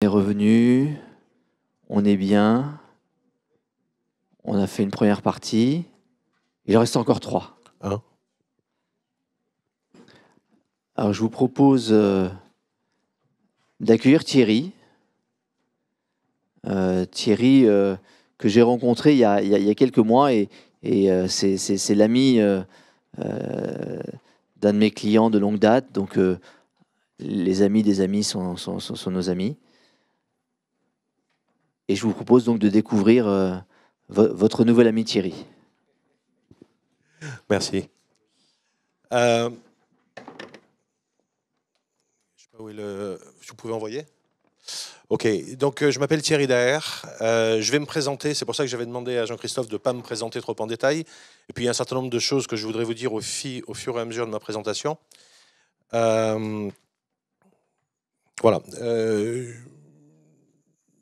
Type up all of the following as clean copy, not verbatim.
revenu, on est bien, on a fait une première partie, il en reste encore 3. Hein? Alors je vous propose d'accueillir Thierry. Thierry que j'ai rencontré il y a quelques mois et c'est l'ami d'un de mes clients de longue date, donc les amis des amis sont nos amis. Et je vous propose donc de découvrir votre nouvel ami Thierry. Merci. Je sais pas où est vous pouvez envoyer? Ok, donc je m'appelle Thierry Daher. Je vais me présenter, c'est pour ça que j'avais demandé à Jean-Christophe de ne pas me présenter trop en détail. Et puis il y a un certain nombre de choses que je voudrais vous dire au fur et à mesure de ma présentation. Voilà.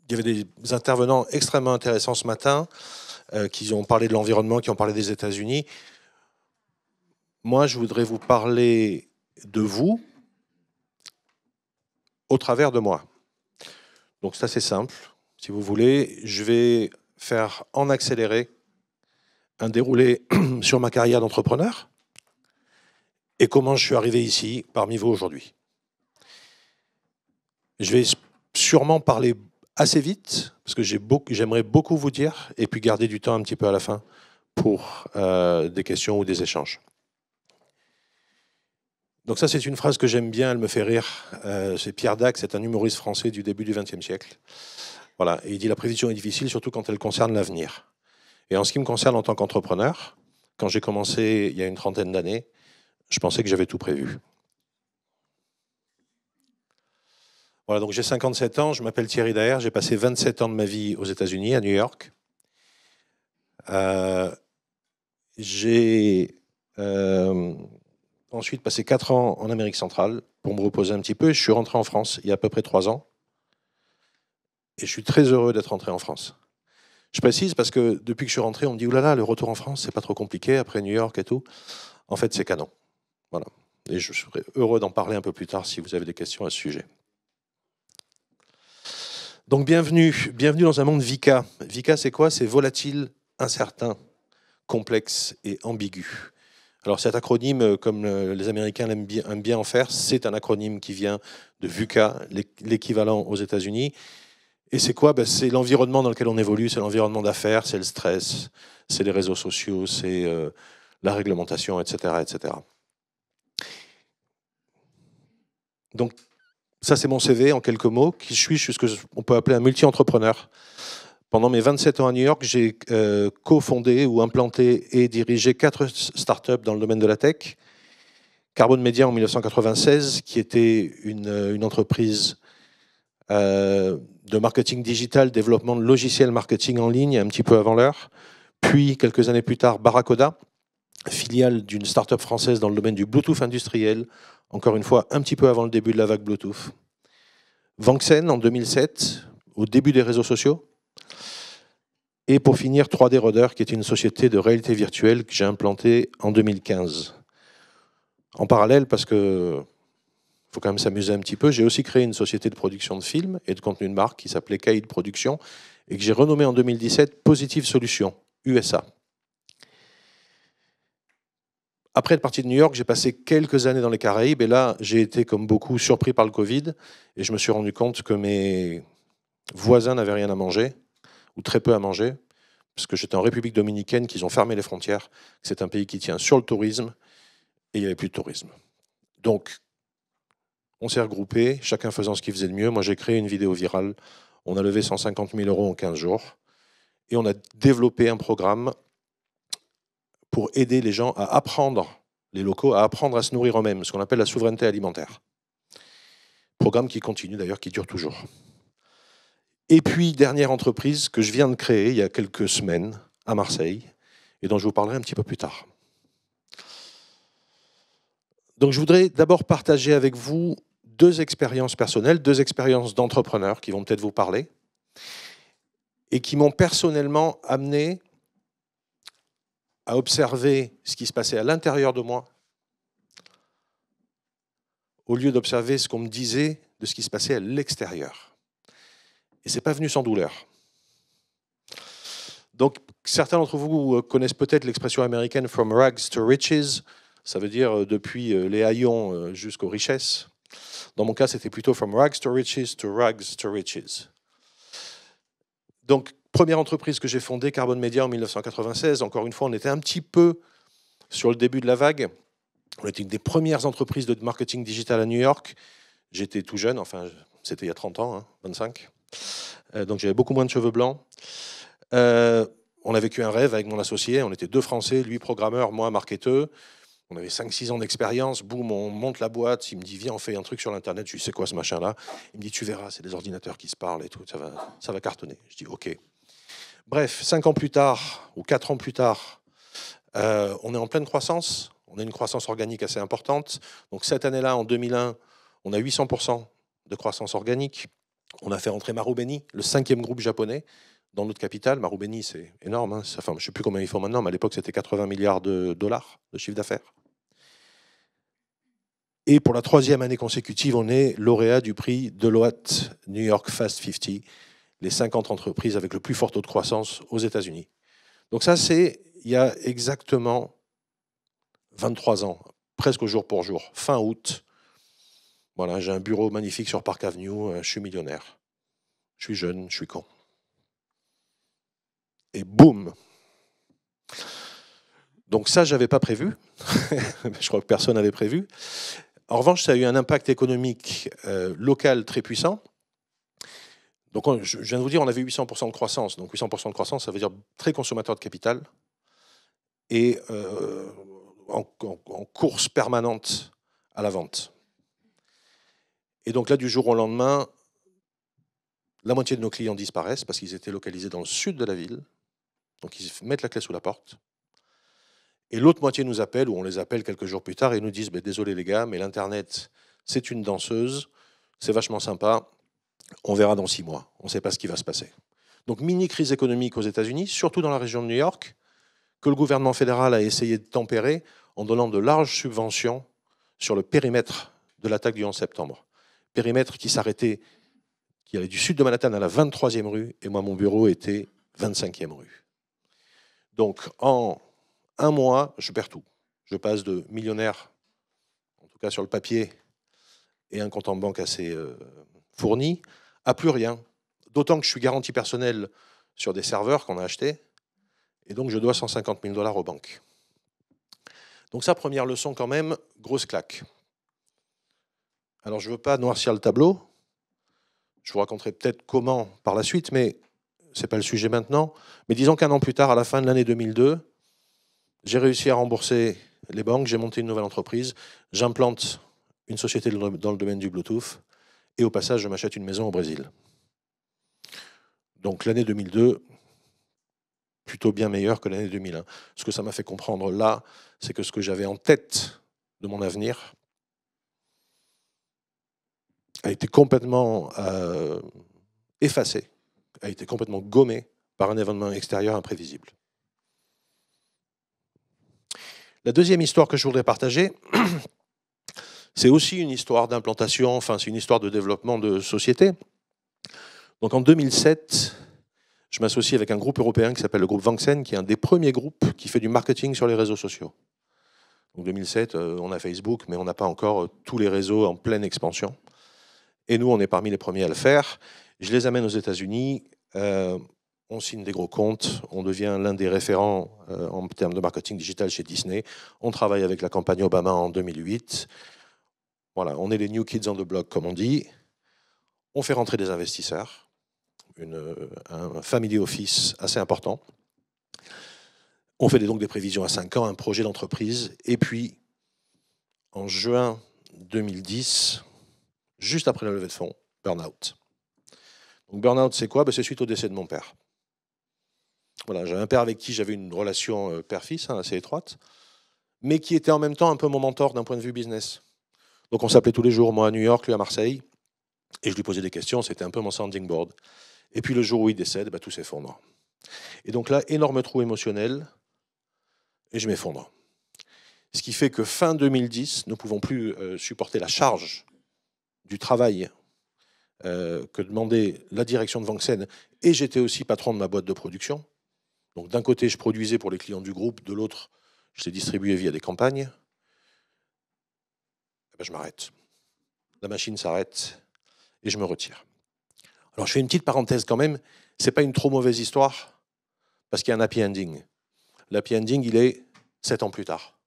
Il y avait des intervenants extrêmement intéressants ce matin qui ont parlé de l'environnement, qui ont parlé des États-Unis. Moi, je voudrais vous parler de vous au travers de moi. Donc ça, c'est simple. Si vous voulez, je vais faire en accéléré un déroulé sur ma carrière d'entrepreneur et comment je suis arrivé ici parmi vous aujourd'hui. Je vais sûrement parler assez vite parce que j'aimerais beaucoup vous dire et puis garder du temps un petit peu à la fin pour des questions ou des échanges. Donc ça, c'est une phrase que j'aime bien, elle me fait rire. C'est Pierre Dac, c'est un humoriste français du début du XXe siècle. Voilà, et il dit « La prévision est difficile, surtout quand elle concerne l'avenir ». Et en ce qui me concerne en tant qu'entrepreneur, quand j'ai commencé il y a une trentaine d'années, je pensais que j'avais tout prévu. Voilà, donc j'ai 57 ans, je m'appelle Thierry Daher, j'ai passé 27 ans de ma vie aux États-Unis, à New York. J'ai ensuite passé 4 ans en Amérique centrale pour me reposer un petit peu. Je suis rentré en France il y a à peu près 3 ans. Et je suis très heureux d'être rentré en France. Je précise parce que depuis que je suis rentré, on me dit « Oulala, le retour en France, c'est pas trop compliqué après New York et tout ». En fait, c'est canon. Voilà. Et je serai heureux d'en parler un peu plus tard si vous avez des questions à ce sujet. Donc bienvenue dans un monde VICA. VICA, c'est quoi? C'est volatile, incertain, complexe et ambigu. Alors cet acronyme, comme les Américains aiment bien en faire, c'est un acronyme qui vient de VUCA, l'équivalent aux États-Unis. Et c'est quoi? C'est l'environnement dans lequel on évolue, c'est l'environnement d'affaires, c'est le stress, c'est les réseaux sociaux, c'est la réglementation, etc., etc. Donc ça, c'est mon CV en quelques mots. Qui je suis ce qu'on peut appeler un multi-entrepreneur. Pendant mes 27 ans à New York, j'ai cofondé ou implanté et dirigé 4 startups dans le domaine de la tech. Carbone Media en 1996, qui était une entreprise de marketing digital, développement de logiciels marketing en ligne, un petit peu avant l'heure. Puis, quelques années plus tard, Barracoda, filiale d'une start-up française dans le domaine du Bluetooth industriel, encore une fois, un petit peu avant le début de la vague Bluetooth. Vanxen en 2007, au début des réseaux sociaux. Et pour finir, 3D Roder, qui est une société de réalité virtuelle que j'ai implantée en 2015. En parallèle, parce que faut quand même s'amuser un petit peu, j'ai aussi créé une société de production de films et de contenu de marque qui s'appelait Caïd Production et que j'ai renommée en 2017 Positive Solutions, USA. Après être parti de New York, j'ai passé quelques années dans les Caraïbes et là, j'ai été, comme beaucoup, surpris par le Covid et je me suis rendu compte que mes voisins n'avaient rien à manger ou très peu à manger parce que j'étais en République dominicaine, qu'ils ont fermé les frontières. C'est un pays qui tient sur le tourisme et il n'y avait plus de tourisme. Donc, on s'est regroupés, chacun faisant ce qu'il faisait de mieux. Moi, j'ai créé une vidéo virale. On a levé 150 000 € en 15 jours. Et on a développé un programme pour aider les gens à apprendre, les locaux, à apprendre à se nourrir eux-mêmes, ce qu'on appelle la souveraineté alimentaire. Programme qui continue d'ailleurs, qui dure toujours. Et puis, dernière entreprise que je viens de créer il y a quelques semaines à Marseille, et dont je vous parlerai un petit peu plus tard. Donc, je voudrais d'abord partager avec vous 2 expériences personnelles, 2 expériences d'entrepreneurs qui vont peut-être vous parler et qui m'ont personnellement amené à observer ce qui se passait à l'intérieur de moi au lieu d'observer ce qu'on me disait de ce qui se passait à l'extérieur. Et ce n'est pas venu sans douleur. Donc, certains d'entre vous connaissent peut-être l'expression américaine « from rags to riches ». Ça veut dire depuis les haillons jusqu'aux richesses. Dans mon cas, c'était plutôt « from rags to riches to rags to riches ». Donc, première entreprise que j'ai fondée, Carbon Media, en 1996. Encore une fois, on était un petit peu sur le début de la vague. On était une des premières entreprises de marketing digital à New York. J'étais tout jeune, enfin, c'était il y a 30 ans, 25. Donc, j'avais beaucoup moins de cheveux blancs. On a vécu un rêve avec mon associé. On était deux Français, lui programmeur, moi marketeur. On avait 5-6 ans d'expérience. Boum, on monte la boîte. Il me dit, viens, on fait un truc sur l'Internet. Je lui dis, c'est quoi ce machin-là? Il me dit, tu verras, c'est des ordinateurs qui se parlent et tout. Ça va cartonner. Je dis, OK. Bref, 5 ans plus tard, ou 4 ans plus tard, on est en pleine croissance. On a une croissance organique assez importante. Donc cette année-là, en 2001, on a 800% de croissance organique. On a fait rentrer Marubeni, le 5e groupe japonais, dans notre capitale. Marubeni, c'est énorme. Hein. Enfin, je ne sais plus combien ils font maintenant, mais à l'époque, c'était 80 milliards de dollars de chiffre d'affaires. Et pour la 3e année consécutive, on est lauréat du prix Deloitte New York Fast 50, les 50 entreprises avec le plus fort taux de croissance aux États-Unis. Donc ça, c'est il y a exactement 23 ans, presque au jour pour jour, fin août. Voilà, j'ai un bureau magnifique sur Park Avenue, je suis millionnaire. Je suis jeune, je suis con. Et boum! Donc ça, je n'avais pas prévu. Je crois que personne n'avait prévu. En revanche, ça a eu un impact économique local très puissant. Donc, je viens de vous dire, on avait 800% de croissance. Donc 800% de croissance, ça veut dire très consommateur de capital et en course permanente à la vente. Et donc là, du jour au lendemain, la moitié de nos clients disparaissent parce qu'ils étaient localisés dans le sud de la ville. Donc ils mettent la clé sous la porte. Et l'autre moitié nous appelle, ou on les appelle quelques jours plus tard, et nous disent désolé les gars, mais l'Internet, c'est une danseuse, c'est vachement sympa, on verra dans 6 mois, on ne sait pas ce qui va se passer. Donc mini-crise économique aux États-Unis, surtout dans la région de New York, que le gouvernement fédéral a essayé de tempérer en donnant de larges subventions sur le périmètre de l'attaque du 11 septembre. Périmètre qui s'arrêtait, qui allait du sud de Manhattan à la 23e rue, et moi mon bureau était 25e rue. Donc en 1 mois, je perds tout. Je passe de millionnaire, en tout cas sur le papier, et un compte en banque assez fourni, à plus rien. D'autant que je suis garantie personnelle sur des serveurs qu'on a achetés, et donc je dois 150 000 $ aux banques. Donc ça, première leçon quand même, grosse claque. Alors je ne veux pas noircir le tableau, je vous raconterai peut-être comment par la suite, mais ce n'est pas le sujet maintenant. Mais disons qu'1 an plus tard, à la fin de l'année 2002, j'ai réussi à rembourser les banques, j'ai monté une nouvelle entreprise, j'implante une société dans le domaine du Bluetooth, et au passage, je m'achète une maison au Brésil. Donc l'année 2002, plutôt bien meilleure que l'année 2001. Ce que ça m'a fait comprendre là, c'est que ce que j'avais en tête de mon avenir a été complètement effacé, a été complètement gommé par un événement extérieur imprévisible. La deuxième histoire que je voudrais partager, c'est aussi une histoire d'implantation, enfin c'est une histoire de développement de société. Donc en 2007, je m'associe avec un groupe européen qui s'appelle le groupe Vanxen, qui est un des premiers groupes qui fait du marketing sur les réseaux sociaux. Donc 2007, on a Facebook, mais on n'a pas encore tous les réseaux en pleine expansion. Et nous, on est parmi les premiers à le faire. Je les amène aux États-Unis, on signe des gros comptes, on devient l'un des référents en termes de marketing digital chez Disney. On travaille avec la campagne Obama en 2008. Voilà, on est les new kids on the block, comme on dit. On fait rentrer des investisseurs, un family office assez important. On fait donc des prévisions à 5 ans, un projet d'entreprise. Et puis, en juin 2010, juste après la levée de fonds, burn-out. Donc burn-out, c'est quoi? C'est suite au décès de mon père. Voilà, j'avais un père avec qui j'avais une relation père-fils assez étroite, mais qui était en même temps un peu mon mentor d'un point de vue business. Donc on s'appelait tous les jours, moi à New York, lui à Marseille, et je lui posais des questions, c'était un peu mon sounding board. Et puis le jour où il décède, tout s'effondre. Et donc là, énorme trou émotionnel, et je m'effondre. Ce qui fait que fin 2010, nous ne pouvons plus supporter la charge du travail que demandait la direction de Vincennes, et j'étais aussi patron de ma boîte de production. Donc d'un côté, je produisais pour les clients du groupe, de l'autre, je les distribuais via des campagnes. Eh ben, je m'arrête. La machine s'arrête et je me retire. Alors je fais une petite parenthèse quand même, c'est pas une trop mauvaise histoire, parce qu'il y a un happy ending. L'happy ending, il est 7 ans plus tard.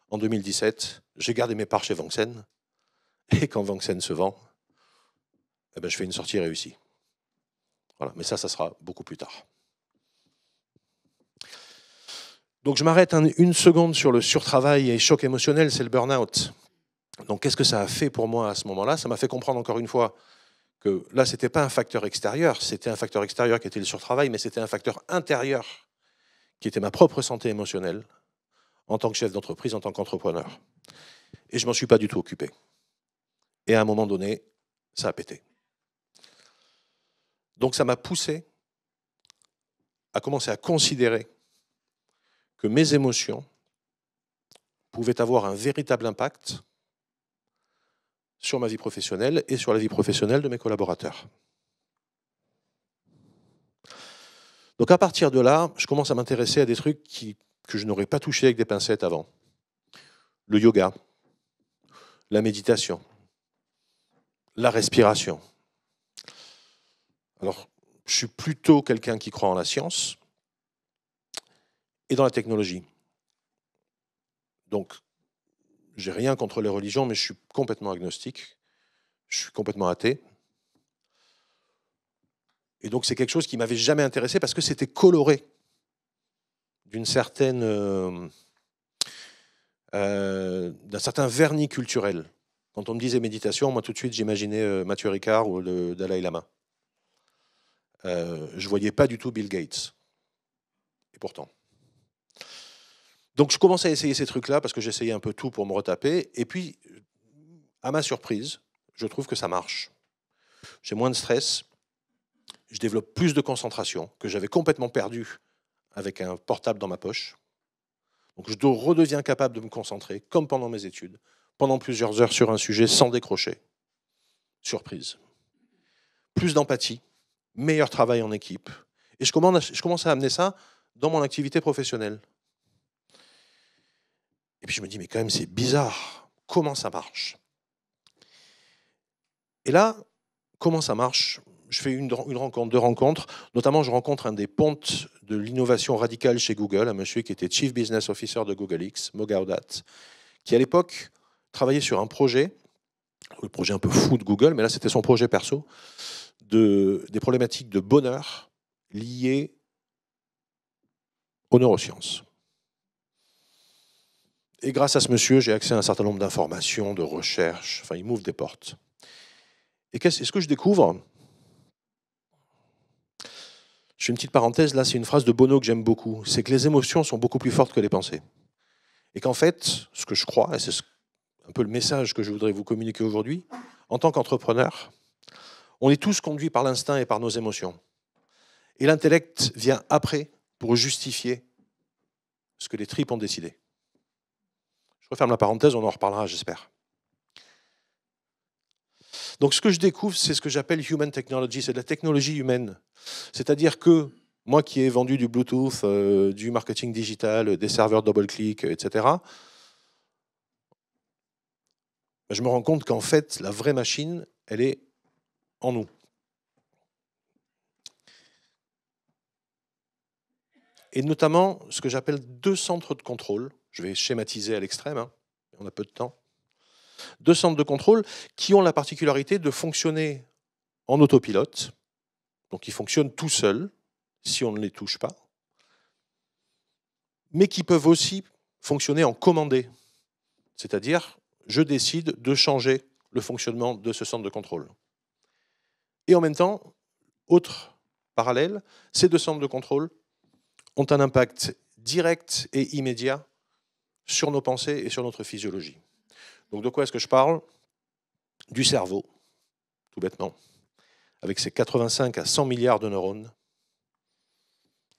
En 2017, j'ai gardé mes parts chez Vincennes, et quand Vincennes se vend, eh ben, je fais une sortie réussie. Voilà. Mais ça sera beaucoup plus tard. Donc je m'arrête une seconde sur le surtravail et choc émotionnel, c'est le burn-out. Donc qu'est-ce que ça a fait pour moi à ce moment-là? Ça m'a fait comprendre encore une fois que là, ce n'était pas un facteur extérieur, c'était un facteur extérieur qui était le surtravail, mais c'était un facteur intérieur qui était ma propre santé émotionnelle en tant que chef d'entreprise, en tant qu'entrepreneur. Et je ne m'en suis pas du tout occupé. Et à un moment donné, ça a pété. Donc ça m'a poussé à commencer à considérer que mes émotions pouvaient avoir un véritable impact sur ma vie professionnelle et sur la vie professionnelle de mes collaborateurs. Donc à partir de là, je commence à m'intéresser à des trucs que je n'aurais pas touchés avec des pincettes avant. Le yoga, la méditation, la respiration. Alors, je suis plutôt quelqu'un qui croit en la science et dans la technologie. Donc, j'ai rien contre les religions, mais je suis complètement agnostique. Je suis complètement athée. Et donc, c'est quelque chose qui ne m'avait jamais intéressé parce que c'était coloré d'un certain vernis culturel. Quand on me disait méditation, moi, tout de suite, j'imaginais Mathieu Ricard ou le Dalai Lama. Je ne voyais pas du tout Bill Gates. Et pourtant. Donc, je commençais à essayer ces trucs-là parce que j'essayais un peu tout pour me retaper. Et puis, à ma surprise, je trouve que ça marche. J'ai moins de stress. Je développe plus de concentration que j'avais complètement perdu avec un portable dans ma poche. Donc, je redeviens capable de me concentrer, comme pendant mes études, pendant plusieurs heures sur un sujet sans décrocher. Surprise. Plus d'empathie, meilleur travail en équipe. Et je commence à amener ça dans mon activité professionnelle. Et puis je me dis, mais quand même, c'est bizarre. Comment ça marche? Et là, comment ça marche? Je fais une rencontre, deux rencontres. Notamment, je rencontre un des pontes de l'innovation radicale chez Google, un monsieur qui était Chief Business Officer de Google X, Mo Gaudat, qui à l'époque travaillait sur un projet, le projet un peu fou de Google, mais là c'était son projet perso, des problématiques de bonheur liées aux neurosciences. Et grâce à ce monsieur, j'ai accès à un certain nombre d'informations, de recherches, enfin il m'ouvre des portes. Et ce que je découvre? Je fais une petite parenthèse, là, c'est une phrase de Bono que j'aime beaucoup. C'est que les émotions sont beaucoup plus fortes que les pensées. Et qu'en fait, ce que je crois, et c'est un peu le message que je voudrais vous communiquer aujourd'hui, en tant qu'entrepreneur, on est tous conduits par l'instinct et par nos émotions. Et l'intellect vient après pour justifier ce que les tripes ont décidé. Je referme la parenthèse, on en reparlera, j'espère. Donc ce que je découvre, c'est ce que j'appelle human technology, c'est de la technologie humaine. C'est-à-dire que moi qui ai vendu du Bluetooth, du marketing digital, des serveurs double-click, etc., je me rends compte qu'en fait, la vraie machine, elle est en nous. Et notamment, ce que j'appelle 2 centres de contrôle. Je vais schématiser à l'extrême, hein, on a peu de temps. 2 centres de contrôle qui ont la particularité de fonctionner en autopilote. Donc, ils fonctionnent tout seuls, si on ne les touche pas. Mais qui peuvent aussi fonctionner en commandé. C'est-à-dire, je décide de changer le fonctionnement de ce centre de contrôle. Et en même temps, autre parallèle, ces 2 centres de contrôle ont un impact direct et immédiat sur nos pensées et sur notre physiologie. Donc de quoi est-ce que je parle? Du cerveau, tout bêtement, avec ses 85 à 100 milliards de neurones,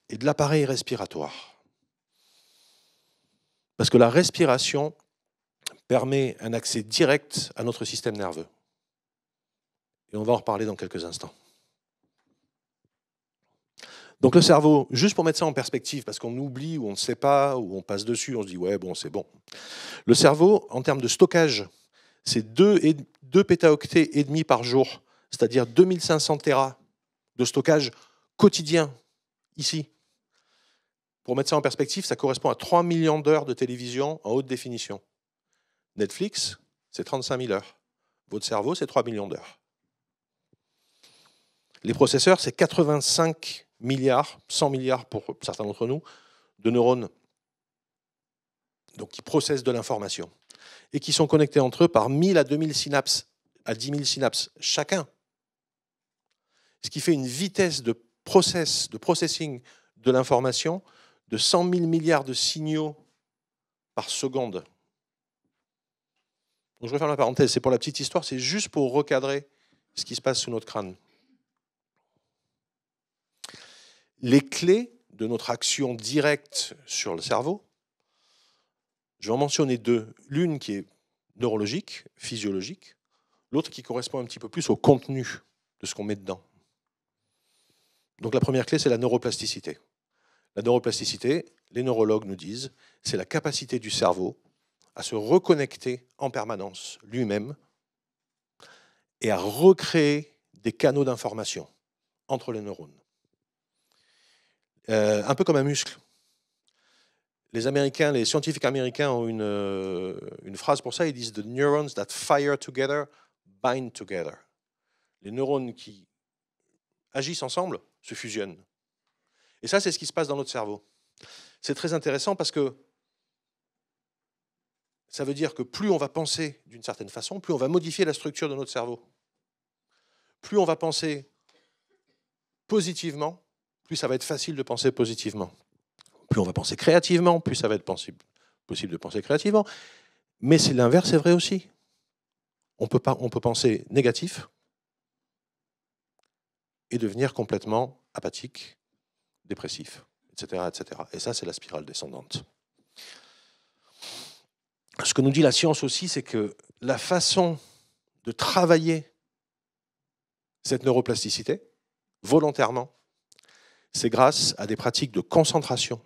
et de l'appareil respiratoire. Parce que la respiration permet un accès direct à notre système nerveux. Et on va en reparler dans quelques instants. Donc le cerveau, juste pour mettre ça en perspective, parce qu'on oublie ou on ne sait pas, ou on passe dessus, on se dit ouais, bon, c'est bon. Le cerveau, en termes de stockage, c'est 2 pétaoctets et demi par jour, c'est-à-dire 2500 téras de stockage quotidien, ici. Pour mettre ça en perspective, ça correspond à 3 millions d'heures de télévision en haute définition. Netflix, c'est 35 000 heures. Votre cerveau, c'est 3 millions d'heures. Les processeurs, c'est 85 milliards, 100 milliards pour certains d'entre nous, de neurones, donc qui processent de l'information, et qui sont connectés entre eux par 1000 à 2000 synapses, à 10 000 synapses chacun. Ce qui fait une vitesse de processing de l'information de 100 000 milliards de signaux par seconde. Donc je referme la parenthèse, c'est pour la petite histoire, c'est juste pour recadrer ce qui se passe sous notre crâne. Les clés de notre action directe sur le cerveau, je vais en mentionner 2. L'une qui est neurologique, physiologique, l'autre qui correspond un petit peu plus au contenu de ce qu'on met dedans. Donc la première clé, c'est la neuroplasticité. La neuroplasticité, les neurologues nous disent, c'est la capacité du cerveau à se reconnecter en permanence lui-même et à recréer des canaux d'information entre les neurones. Un peu comme un muscle. Les scientifiques américains ont une phrase pour ça, ils disent « The neurons that fire together bind together ». Les neurones qui agissent ensemble se fusionnent. Et ça, c'est ce qui se passe dans notre cerveau. C'est très intéressant parce que ça veut dire que plus on va penser d'une certaine façon, plus on va modifier la structure de notre cerveau. Plus on va penser positivement, plus ça va être facile de penser positivement. Plus on va penser créativement, plus ça va être possible de penser créativement. Mais c'est l'inverse, c'est vrai aussi. On peut penser négatif et devenir complètement apathique, dépressif, etc., etc. Et ça, c'est la spirale descendante. Ce que nous dit la science aussi, c'est que la façon de travailler cette neuroplasticité, volontairement, c'est grâce à des pratiques de concentration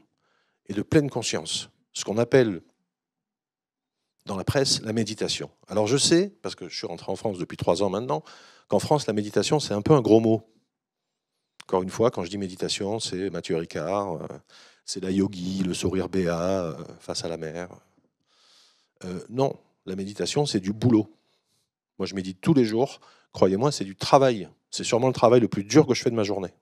et de pleine conscience, ce qu'on appelle dans la presse la méditation. Alors je sais, parce que je suis rentré en France depuis 3 ans maintenant, qu'en France, la méditation, c'est un peu un gros mot. Encore une fois, quand je dis méditation, c'est Mathieu Ricard, c'est la yogi, le sourire béat face à la mer. Non, la méditation, c'est du boulot. Moi, je médite tous les jours. Croyez-moi, c'est du travail. C'est sûrement le travail le plus dur que je fais de ma journée.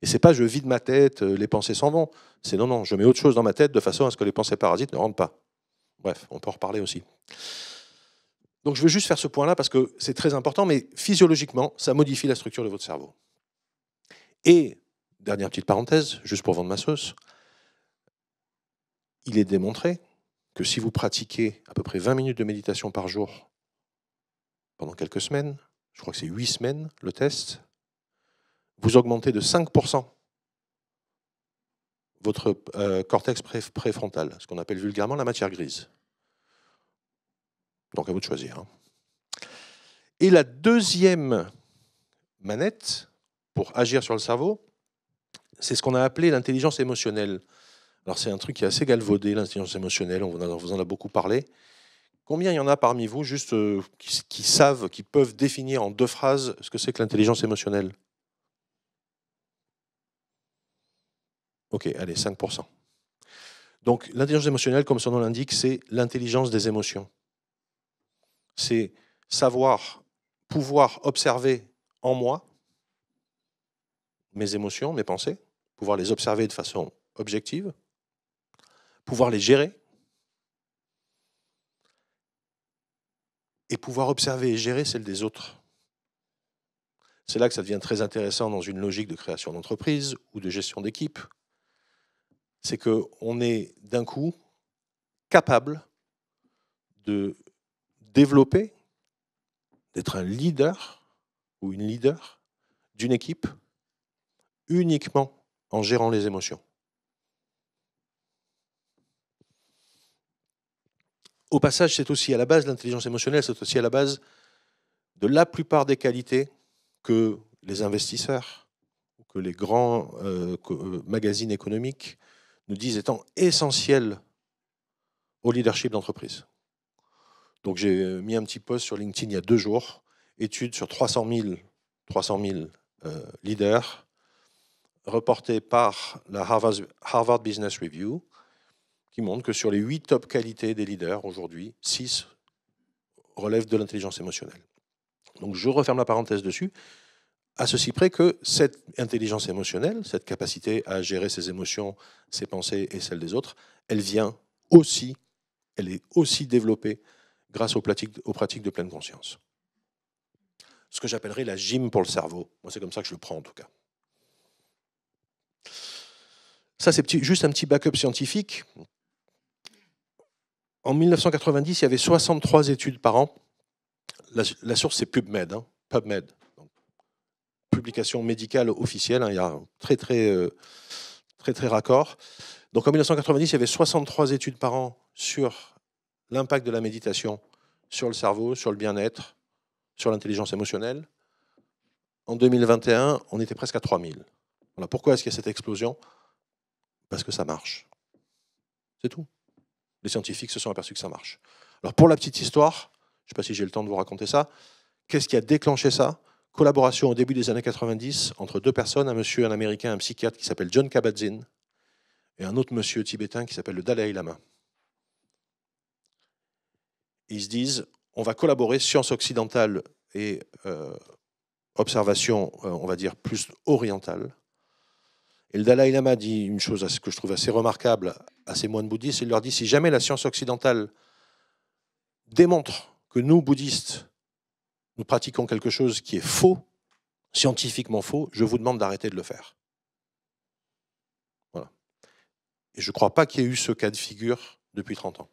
Et c'est pas je vide ma tête, les pensées s'en vont. C'est non, je mets autre chose dans ma tête de façon à ce que les pensées parasites ne rentrent pas. Bref, on peut en reparler aussi. Donc je veux juste faire ce point-là parce que c'est très important, mais physiologiquement, ça modifie la structure de votre cerveau. Et, dernière petite parenthèse, juste pour vendre ma sauce, il est démontré que si vous pratiquez à peu près 20 minutes de méditation par jour pendant quelques semaines, je crois que c'est 8 semaines le test, vous augmentez de 5% votre cortex préfrontal, ce qu'on appelle vulgairement la matière grise. Donc à vous de choisir. Et la deuxième manette pour agir sur le cerveau, c'est ce qu'on a appelé l'intelligence émotionnelle. Alors c'est un truc qui est assez galvaudé, l'intelligence émotionnelle, on vous en a beaucoup parlé. Combien il y en a parmi vous juste qui savent, qui peuvent définir en 2 phrases ce que c'est que l'intelligence émotionnelle? Ok, allez, 5%. Donc l'intelligence émotionnelle, comme son nom l'indique, c'est l'intelligence des émotions. C'est pouvoir observer en moi mes émotions, mes pensées, pouvoir les observer de façon objective, pouvoir les gérer, et pouvoir observer et gérer celles des autres. C'est là que ça devient très intéressant dans une logique de création d'entreprise ou de gestion d'équipe. C'est qu'on est d'un coup capable de développer, d'être un leader ou une leader d'une équipe uniquement en gérant les émotions. Au passage, c'est aussi à la base, l'intelligence émotionnelle, c'est aussi à la base de la plupart des qualités que les investisseurs, que les grands magazines économiques nous disent étant essentielles au leadership d'entreprise. Donc j'ai mis un petit post sur LinkedIn il y a 2 jours, étude sur 300 000 leaders, reportée par la Harvard Business Review, qui montre que sur les 8 top qualités des leaders aujourd'hui, 6 relèvent de l'intelligence émotionnelle. Donc je referme la parenthèse dessus, à ceci près que cette intelligence émotionnelle, cette capacité à gérer ses émotions, ses pensées et celles des autres, elle est aussi développée grâce aux pratiques de pleine conscience. Ce que j'appellerais la gym pour le cerveau. Moi, c'est comme ça que je le prends en tout cas. Ça, c'est juste un petit backup scientifique. En 1990, il y avait 63 études par an. La source, c'est PubMed. PubMed. Donc, publication médicale officielle. Il y a un très raccord. Donc en 1990, il y avait 63 études par an sur l'impact de la méditation sur le cerveau, sur le bien-être, sur l'intelligence émotionnelle. En 2021, on était presque à 3000. Voilà. Pourquoi est-ce qu'il y a cette explosion? Parce que ça marche. C'est tout. Les scientifiques se sont aperçus que ça marche. Alors pour la petite histoire, je ne sais pas si j'ai le temps de vous raconter ça, qu'est-ce qui a déclenché ça? Collaboration au début des années 90 entre 2 personnes, un monsieur, un Américain, un psychiatre qui s'appelle John Kabat-Zinn, et un autre monsieur tibétain qui s'appelle le Dalai Lama. Ils se disent, on va collaborer, science occidentale et observation, on va dire, plus orientale. Et le Dalai Lama dit une chose que je trouve assez remarquable à ces moines bouddhistes, il leur dit, si jamais la science occidentale démontre que nous, bouddhistes, nous pratiquons quelque chose qui est faux, scientifiquement faux, je vous demande d'arrêter de le faire. Voilà. Et je ne crois pas qu'il y ait eu ce cas de figure depuis 30 ans.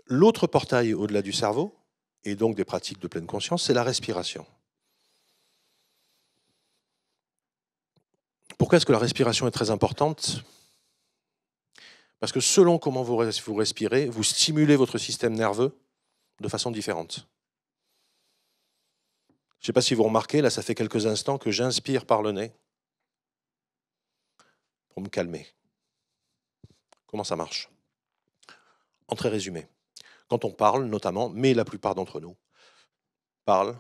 L'autre portail au-delà du cerveau, et donc des pratiques de pleine conscience, c'est la respiration. Pourquoi est-ce que la respiration est très importante? Parce que selon comment vous respirez, vous stimulez votre système nerveux de façon différente. Je ne sais pas si vous remarquez, là ça fait quelques instants que j'inspire par le nez pour me calmer. Comment ça marche? En très résumé, quand on parle notamment, mais la plupart d'entre nous parlent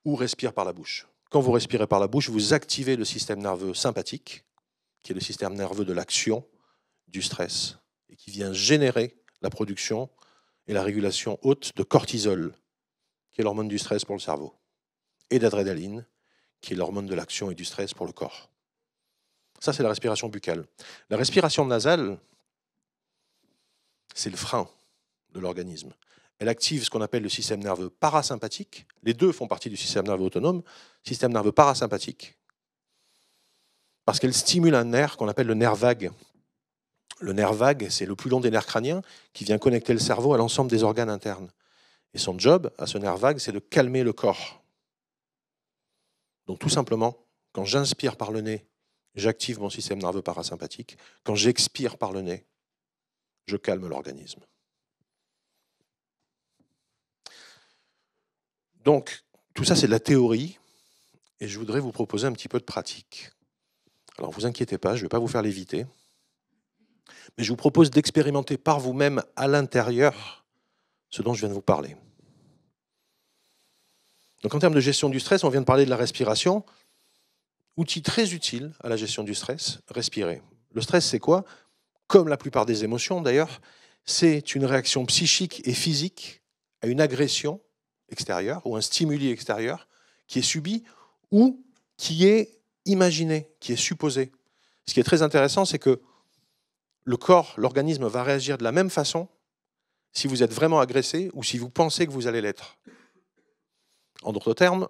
ou respirent par la bouche. Quand vous respirez par la bouche, vous activez le système nerveux sympathique, qui est le système nerveux de l'action, du stress, et qui vient générer la production et la régulation haute de cortisol, qui est l'hormone du stress pour le cerveau, et d'adrénaline, qui est l'hormone de l'action et du stress pour le corps. Ça, c'est la respiration buccale. La respiration nasale, c'est le frein de l'organisme. Elle active ce qu'on appelle le système nerveux parasympathique. Les deux font partie du système nerveux autonome. Système nerveux parasympathique, parce qu'elle stimule un nerf qu'on appelle le nerf vague. Le nerf vague, c'est le plus long des nerfs crâniens qui vient connecter le cerveau à l'ensemble des organes internes. Et son job, à ce nerf vague, c'est de calmer le corps. Donc tout simplement, quand j'inspire par le nez, j'active mon système nerveux parasympathique. Quand j'expire par le nez, je calme l'organisme. Donc, tout ça, c'est de la théorie, et je voudrais vous proposer un petit peu de pratique. Alors, vous inquiétez pas, je ne vais pas vous faire léviter, mais je vous propose d'expérimenter par vous-même à l'intérieur ce dont je viens de vous parler. Donc, en termes de gestion du stress, on vient de parler de la respiration. Outil très utile à la gestion du stress, respirer. Le stress, c'est quoi? Comme la plupart des émotions, d'ailleurs, c'est une réaction psychique et physique à une agression extérieure ou un stimuli extérieur qui est subi ou qui est imaginé, qui est supposé. Ce qui est très intéressant, c'est que le corps, l'organisme va réagir de la même façon si vous êtes vraiment agressé ou si vous pensez que vous allez l'être. En d'autres termes,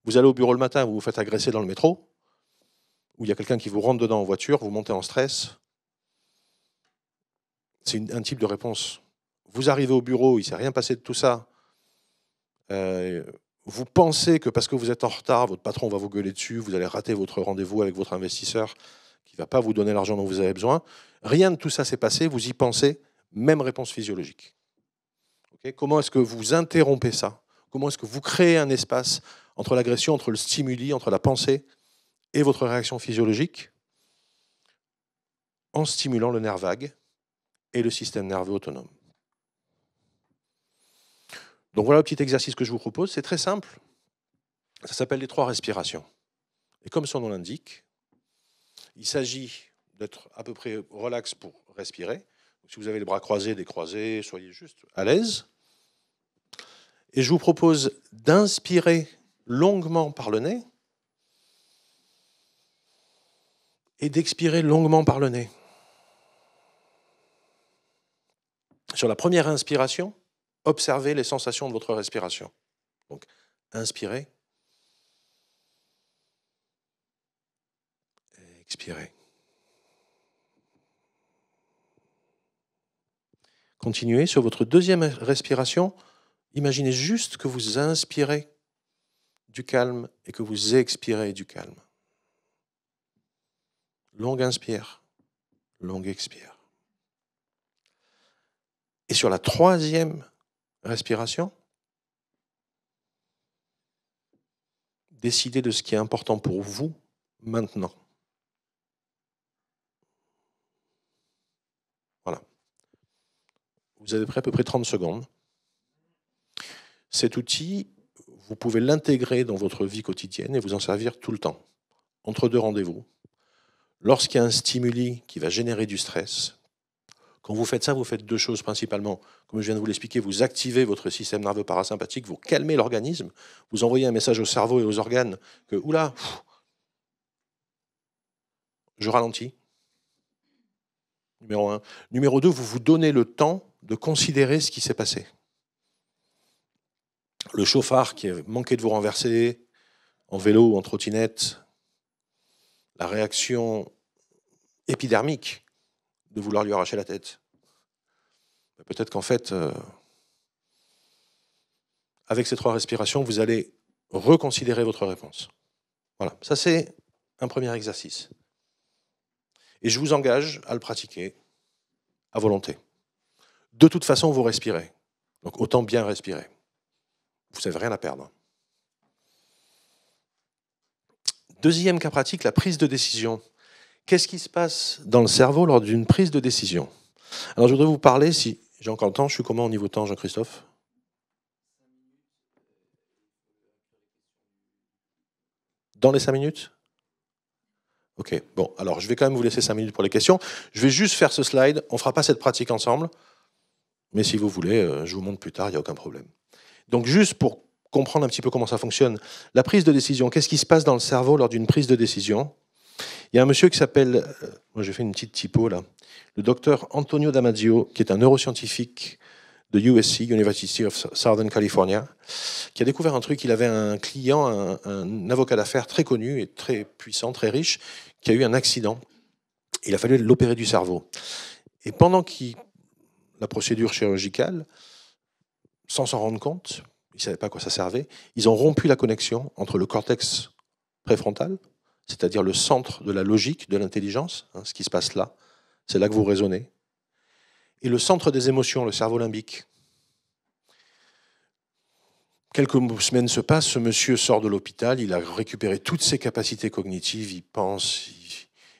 vous allez au bureau le matin, vous vous faites agresser dans le métro, ou il y a quelqu'un qui vous rentre dedans en voiture, vous montez en stress. C'est un type de réponse. Vous arrivez au bureau, il ne s'est rien passé de tout ça. Vous pensez que parce que vous êtes en retard, votre patron va vous gueuler dessus, vous allez rater votre rendez-vous avec votre investisseur qui ne va pas vous donner l'argent dont vous avez besoin. Rien de tout ça s'est passé, vous y pensez, même réponse physiologique. Okay, comment est-ce que vous interrompez ça? Comment est-ce que vous créez un espace entre l'agression, entre le stimuli, entre la pensée et votre réaction physiologique en stimulant le nerf vague et le système nerveux autonome? Donc voilà le petit exercice que je vous propose. C'est très simple. Ça s'appelle les 3 respirations. Et comme son nom l'indique, il s'agit d'être à peu près relax pour respirer. Donc, si vous avez les bras croisés, décroisés, soyez juste à l'aise. Et je vous propose d'inspirer longuement par le nez et d'expirer longuement par le nez. Sur la première inspiration, observez les sensations de votre respiration. Donc, inspirez. Expirez. Continuez sur votre deuxième respiration. Imaginez juste que vous inspirez du calme et que vous expirez du calme. Longue inspire, longue expire. Et sur la troisième respiration, décidez de ce qui est important pour vous maintenant. Voilà. Vous avez pris à peu près 30 secondes. Cet outil, vous pouvez l'intégrer dans votre vie quotidienne et vous en servir tout le temps, entre 2 rendez-vous. Lorsqu'il y a un stimuli qui va générer du stress, quand vous faites ça, vous faites 2 choses principalement. Comme je viens de vous l'expliquer, vous activez votre système nerveux parasympathique, vous calmez l'organisme, vous envoyez un message au cerveau et aux organes que, oula, je ralentis. Numéro 1. Numéro 2, vous vous donnez le temps de considérer ce qui s'est passé. Le chauffard qui a manqué de vous renverser en vélo ou en trottinette, la réaction épidermique de vouloir lui arracher la tête. Peut-être qu'en fait, avec ces 3 respirations, vous allez reconsidérer votre réponse. Voilà, ça c'est un premier exercice. Et je vous engage à le pratiquer à volonté. De toute façon, vous respirez. Donc autant bien respirer. Vous n'avez rien à perdre. Deuxième cas pratique, la prise de décision. Qu'est-ce qui se passe dans le cerveau lors d'une prise de décision? Alors je voudrais vous parler, si j'ai encore le temps, je suis comment au niveau temps, Jean-Christophe? Dans les 5 minutes? Ok, bon, alors je vais quand même vous laisser 5 minutes pour les questions. Je vais juste faire ce slide, on ne fera pas cette pratique ensemble, mais si vous voulez, je vous montre plus tard, il n'y a aucun problème. Donc juste pour comprendre un petit peu comment ça fonctionne, la prise de décision, qu'est-ce qui se passe dans le cerveau lors d'une prise de décision? Il y a un monsieur qui s'appelle, moi j'ai fait une petite typo là, le docteur Antonio Damasio, qui est un neuroscientifique de USC, University of Southern California, qui a découvert un truc. Il avait un client, un avocat d'affaires très connu et très puissant, très riche, qui a eu un accident. Il a fallu l'opérer du cerveau. Et pendant la procédure chirurgicale, sans s'en rendre compte, ils ne savaient pas à quoi ça servait, ils ont rompu la connexion entre le cortex préfrontal, c'est-à-dire le centre de la logique, de l'intelligence, ce qui se passe là, c'est là que vous raisonnez, et le centre des émotions, le cerveau limbique. Quelques semaines se passent, ce monsieur sort de l'hôpital, il a récupéré toutes ses capacités cognitives, il pense,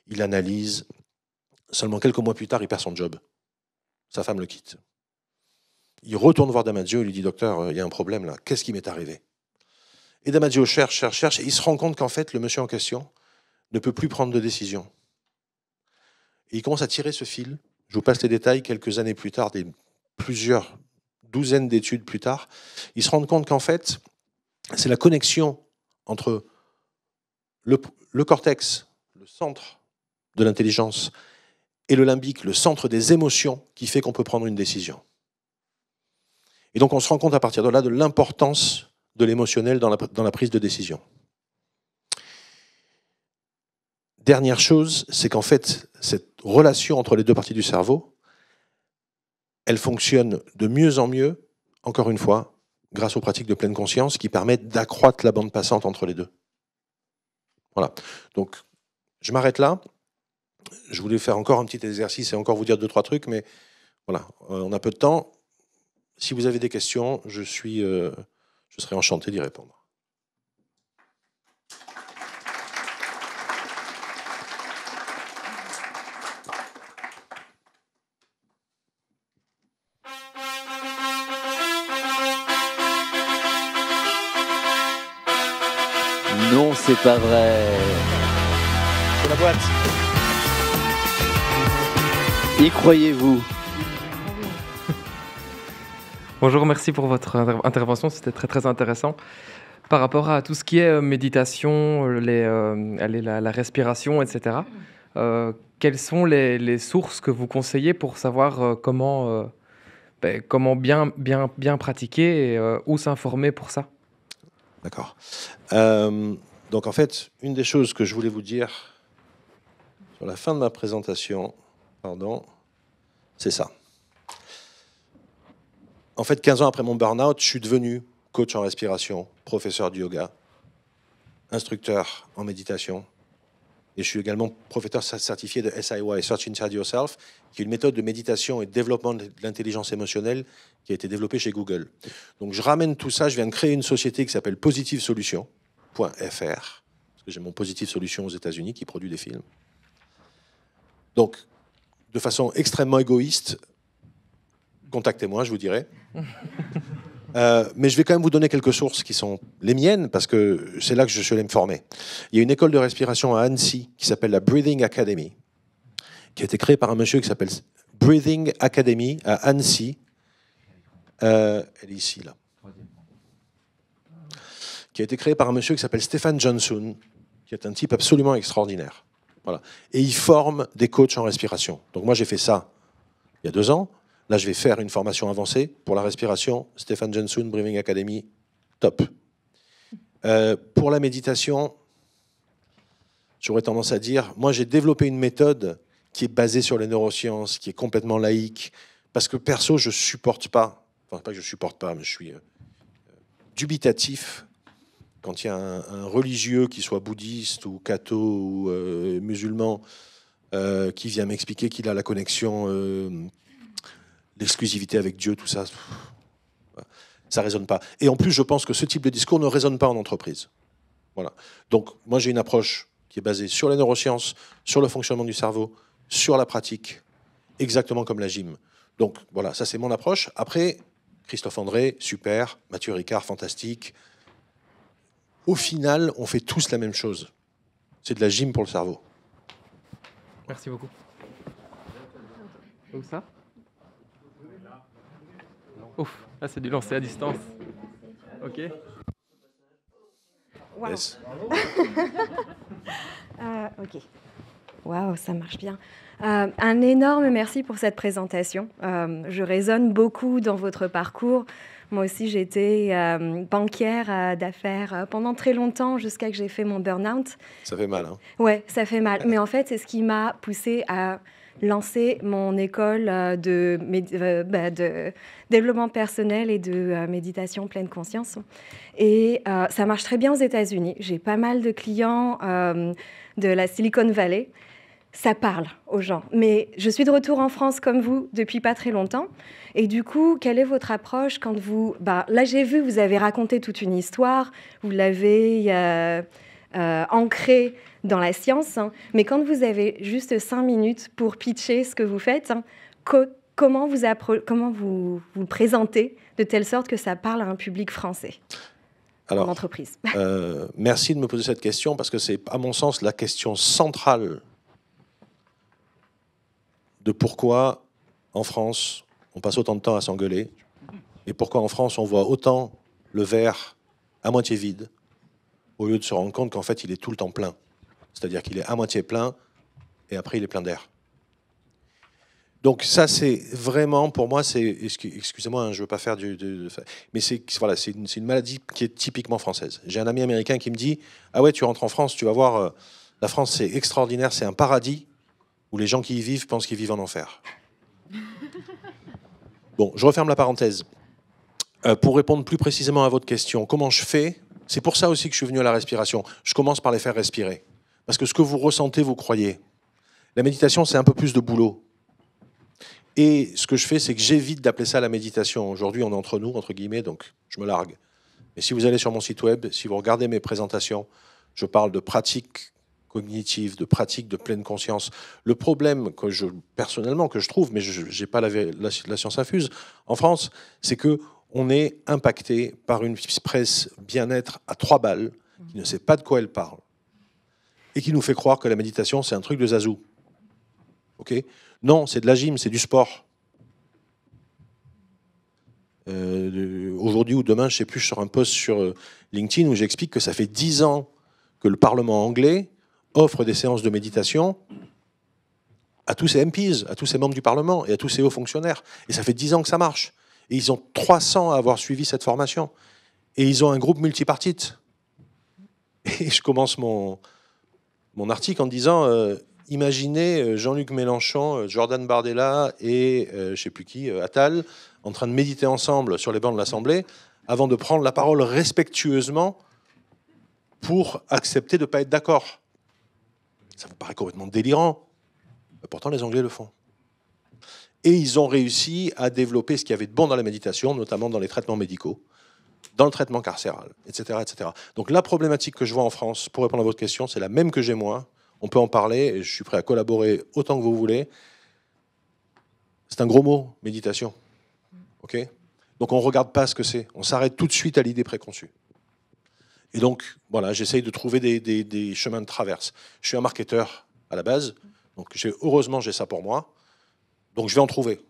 il analyse. Seulement quelques mois plus tard, il perd son job. Sa femme le quitte. Il retourne voir Damasio, il lui dit « Docteur, il y a un problème là, qu'est-ce qui m'est arrivé ?» Et Damasio cherche, et il se rend compte qu'en fait, le monsieur en question ne peut plus prendre de décision. Et il commence à tirer ce fil. Je vous passe les détails, quelques années plus tard, plusieurs douzaines d'études plus tard, ils se rendent compte qu'en fait, c'est la connexion entre le cortex, le centre de l'intelligence, et le limbique, le centre des émotions, qui fait qu'on peut prendre une décision. Et donc on se rend compte à partir de là de l'importance de l'émotionnel dans la prise de décision. Dernière chose, c'est qu'en fait, cette relation entre les 2 parties du cerveau, elle fonctionne de mieux en mieux, encore une fois, grâce aux pratiques de pleine conscience qui permettent d'accroître la bande passante entre les 2. Voilà. Donc, je m'arrête là. Je voulais faire encore un petit exercice et encore vous dire 2-3 trucs, mais voilà, on a peu de temps. Si vous avez des questions, je serai enchanté d'y répondre. Non, c'est pas vrai. C'est la boîte. Y croyez-vous? Bonjour, merci pour votre intervention, c'était très très intéressant. Par rapport à tout ce qui est méditation, la respiration, etc., quelles sont les sources que vous conseillez pour savoir comment bien pratiquer et où s'informer pour ça? D'accord. Donc en fait, une des choses que je voulais vous dire sur la fin de ma présentation, c'est ça. En fait, 15 ans après mon burn-out, je suis devenu coach en respiration, professeur de yoga, instructeur en méditation. Et je suis également professeur certifié de SIY, Search Inside Yourself, qui est une méthode de méditation et de développement de l'intelligence émotionnelle qui a été développée chez Google. Donc je ramène tout ça, je viens de créer une société qui s'appelle PositiveSolutions.fr, parce que j'ai mon Positive Solutions aux États-Unis qui produit des films. Donc, de façon extrêmement égoïste, contactez-moi, je vous dirai. Mais je vais quand même vous donner quelques sources qui sont les miennes, parce que c'est là que je suis allé me former. Il y a une école de respiration à Annecy qui s'appelle la Breathing Academy, qui a été créée par un monsieur qui s'appelle Breathing Academy à Annecy. Elle est ici, là. Qui a été créée par un monsieur qui s'appelle Stephen Johnson, qui est un type absolument extraordinaire. Voilà. Et il forme des coachs en respiration. Donc moi, j'ai fait ça il y a 2 ans. Là, je vais faire une formation avancée pour la respiration. Stephen Johnson, Breathing Academy, top. Pour la méditation, j'aurais tendance à dire, moi, j'ai développé une méthode qui est basée sur les neurosciences, qui est complètement laïque, parce que perso, je supporte pas, enfin pas que je supporte pas, mais je suis dubitatif quand il y a un religieux, qui soit bouddhiste ou catho ou musulman, qui vient m'expliquer qu'il a la connexion... l'exclusivité avec Dieu, tout ça, ça ne résonne pas. Et en plus, je pense que ce type de discours ne résonne pas en entreprise. Voilà. Donc, moi, j'ai une approche qui est basée sur les neurosciences, sur le fonctionnement du cerveau, sur la pratique, exactement comme la gym. Donc, voilà, ça, c'est mon approche. Après, Christophe André, super. Mathieu Ricard, fantastique. Au final, on fait tous la même chose. C'est de la gym pour le cerveau. Merci beaucoup. Où ça? Ouf, là c'est du lancer à distance. Ok. Wow. Yes. Ok. Waouh, ça marche bien. Un énorme merci pour cette présentation. Je résonne beaucoup dans votre parcours. Moi aussi, j'étais banquière d'affaires pendant très longtemps, jusqu'à que j'ai fait mon burn-out. Ça fait mal, hein? Ouais, ça fait mal. Mais en fait, c'est ce qui m'a poussée à lancer mon école de développement personnel et de méditation pleine conscience. Et ça marche très bien aux États-Unis. J'ai pas mal de clients de la Silicon Valley. Ça parle aux gens. Mais je suis de retour en France comme vous depuis pas très longtemps. Et du coup, quelle est votre approche quand vous... là, j'ai vu, vous avez raconté toute une histoire. Vous l'avez ancrée dans la science. Mais quand vous avez juste 5 minutes pour pitcher ce que vous faites, comment vous le présentez de telle sorte que ça parle à un public français en entreprise? Merci de me poser cette question parce que c'est, à mon sens, la question centrale de pourquoi, en France, on passe autant de temps à s'engueuler et pourquoi, en France, on voit autant le verre à moitié vide au lieu de se rendre compte qu'en fait, il est tout le temps plein. C'est-à-dire qu'il est à moitié plein et après, il est plein d'air. Donc ça, c'est vraiment, pour moi, c'est... Excusez-moi, hein, je ne veux pas faire mais c'est une maladie qui est typiquement française. J'ai un ami américain qui me dit « Ah ouais, tu rentres en France, tu vas voir, la France, c'est extraordinaire, c'est un paradis où les gens qui y vivent pensent qu'ils vivent en enfer. » Bon, je referme la parenthèse. Pour répondre plus précisément à votre question, comment je fais? C'est pour ça aussi que je suis venu à la respiration. Je commence par les faire respirer. Parce que ce que vous ressentez, vous croyez. La méditation, c'est un peu plus de boulot. Et ce que je fais, c'est que j'évite d'appeler ça la méditation. Aujourd'hui, on est entre nous, entre guillemets, donc je me largue. Mais si vous allez sur mon site web, si vous regardez mes présentations, je parle de pratiques cognitives, de pratiques de pleine conscience. Le problème personnellement, que je trouve, mais je n'ai pas la science infuse, en France, c'est que on est impacté par une presse bien-être à 3 balles, qui ne sait pas de quoi elle parle, et qui nous fait croire que la méditation, c'est un truc de zazou. Ok ? Non, c'est de la gym, c'est du sport. Aujourd'hui ou demain, je ne sais plus, je sors un post sur LinkedIn où j'explique que ça fait 10 ans que le Parlement anglais offre des séances de méditation à tous ces MPs, à tous ces membres du Parlement et à tous ces hauts fonctionnaires. Et ça fait 10 ans que ça marche. Et ils ont 300 à avoir suivi cette formation. Et ils ont un groupe multipartite. Et je commence mon article en disant imaginez Jean-Luc Mélenchon, Jordan Bardella et je ne sais plus qui, Attal, en train de méditer ensemble sur les bancs de l'Assemblée avant de prendre la parole respectueusement pour accepter de ne pas être d'accord. Ça vous paraît complètement délirant. Mais pourtant, les Anglais le font. Et ils ont réussi à développer ce qu'il y avait de bon dans la méditation, notamment dans les traitements médicaux, dans le traitement carcéral, etc., etc. Donc la problématique que je vois en France, pour répondre à votre question, c'est la même que j'ai moi. On peut en parler et je suis prêt à collaborer autant que vous voulez. C'est un gros mot, méditation. Ok ? Donc on ne regarde pas ce que c'est. On s'arrête tout de suite à l'idée préconçue. Et donc, voilà, j'essaye de trouver des chemins de traverse. Je suis un marketeur à la base, donc heureusement j'ai ça pour moi. Donc je vais en trouver.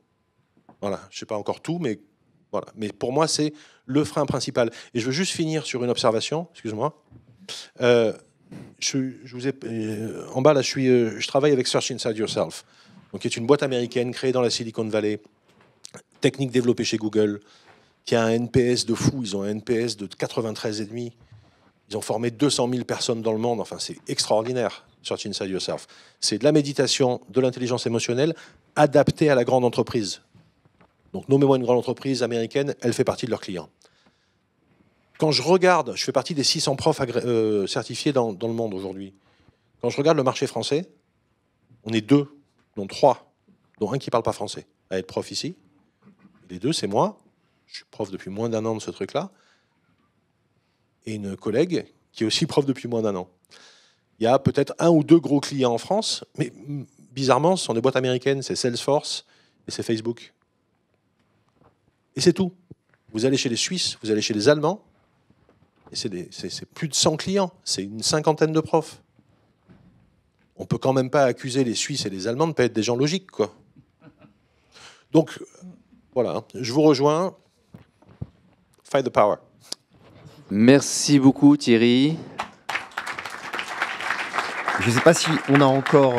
Voilà, je ne sais pas encore tout, mais voilà. Mais pour moi, c'est le frein principal. Et je veux juste finir sur une observation, excuse-moi. Je vous ai, en bas, là, je travaille avec Search Inside Yourself, donc, qui est une boîte américaine créée dans la Silicon Valley, technique développée chez Google, qui a un NPS de fou. Ils ont un NPS de 93,5. Ils ont formé 200 000 personnes dans le monde. Enfin, c'est extraordinaire, Search Inside Yourself. C'est de la méditation, de l'intelligence émotionnelle adaptée à la grande entreprise. Donc, nommez-moi une grande entreprise américaine, elle fait partie de leurs clients. Quand je regarde, je fais partie des 600 profs certifiés dans le monde aujourd'hui. Quand je regarde le marché français, on est 2, dont 3, dont un qui ne parle pas français, à être prof ici. Les 2, c'est moi. Je suis prof depuis moins d'1 an de ce truc-là. Et une collègue qui est aussi prof depuis moins d'1 an. Il y a peut-être 1 ou 2 gros clients en France, mais bizarrement, ce sont des boîtes américaines, c'est Salesforce et c'est Facebook. Et c'est tout. Vous allez chez les Suisses, vous allez chez les Allemands, et c'est plus de 100 clients, c'est une 50aine de profs. On ne peut quand même pas accuser les Suisses et les Allemands de ne pas être des gens logiques, quoi. Donc, voilà, je vous rejoins. Fight the power. Merci beaucoup Thierry. Je ne sais pas si on a encore